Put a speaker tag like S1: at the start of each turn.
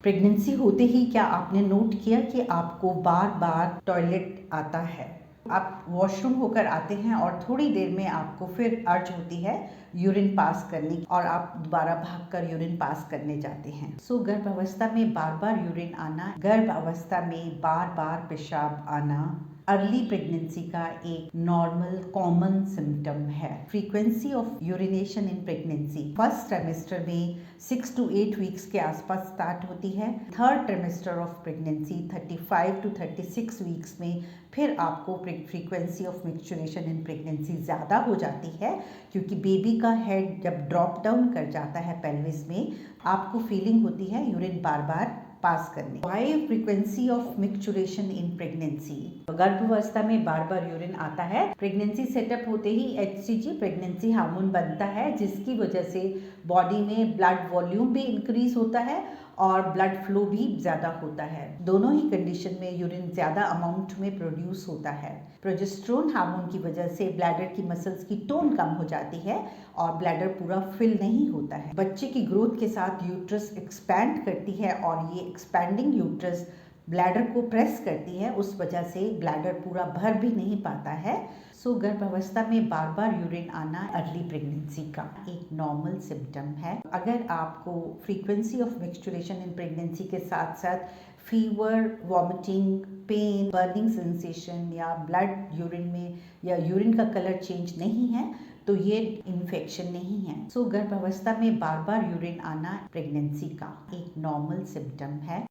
S1: Pregnancy होते ही क्या आपने नोट किया कि आपको बार बार टॉयलेट आता है? आप वॉशरूम होकर आते हैं और थोड़ी देर में आपको फिर अर्ज होती है यूरिन पास करने की और आप दोबारा भागकर यूरिन पास करने जाते हैं। गर्भ अवस्था में बार बार यूरिन आना, गर्भ अवस्था में बार बार पेशाब आना अर्ली प्रेगनेंसी का एक नॉर्मल कॉमन सिम्टम है। Frequency of urination in pregnancy first trimester में 6 to 8 वीक्स के आसपास स्टार्ट होती है। Third trimester of pregnancy 35 to 36 weeks में फिर आपको frequency of micturition in pregnancy ज़्यादा हो जाती है, क्योंकि बेबी का हेड जब ड्रॉप डाउन कर जाता है पेल्विस में, आपको फीलिंग होती है यूरिन बार बार पास करने। High frequency of micturition in pregnancy, गर्भावस्था में बार बार यूरिन आता है। प्रेगनेंसी सेटअप होते ही HCG प्रेगनेंसी हार्मोन बनता है, जिसकी वजह से बॉडी में ब्लड वॉल्यूम भी इंक्रीज होता है और ब्लड फ्लो भी ज़्यादा होता है। दोनों ही कंडीशन में यूरिन ज़्यादा अमाउंट में प्रोड्यूस होता है। प्रोजेस्टेरोन हार्मोन की वजह से ब्लैडर की मसल्स की टोन कम हो जाती है और ब्लैडर पूरा फिल नहीं होता है। बच्चे की ग्रोथ के साथ यूट्रस एक्सपैंड करती है और ये एक्सपैंडिंग यूट्रस ब्लैडर को प्रेस करती है, उस वजह से ब्लैडर पूरा भर भी नहीं पाता है। गर्भावस्था में बार बार यूरिन आना अर्ली प्रेगनेंसी का एक नॉर्मल सिम्टम है। अगर आपको frequency of micturition in pregnancy के साथ साथ fever, vomiting, pain, burning sensation या ब्लड यूरिन में या यूरिन का कलर चेंज नहीं है, तो ये इन्फेक्शन नहीं है। गर्भावस्था में बार बार यूरिन आना प्रेगनेंसी का एक नॉर्मल सिम्टम है।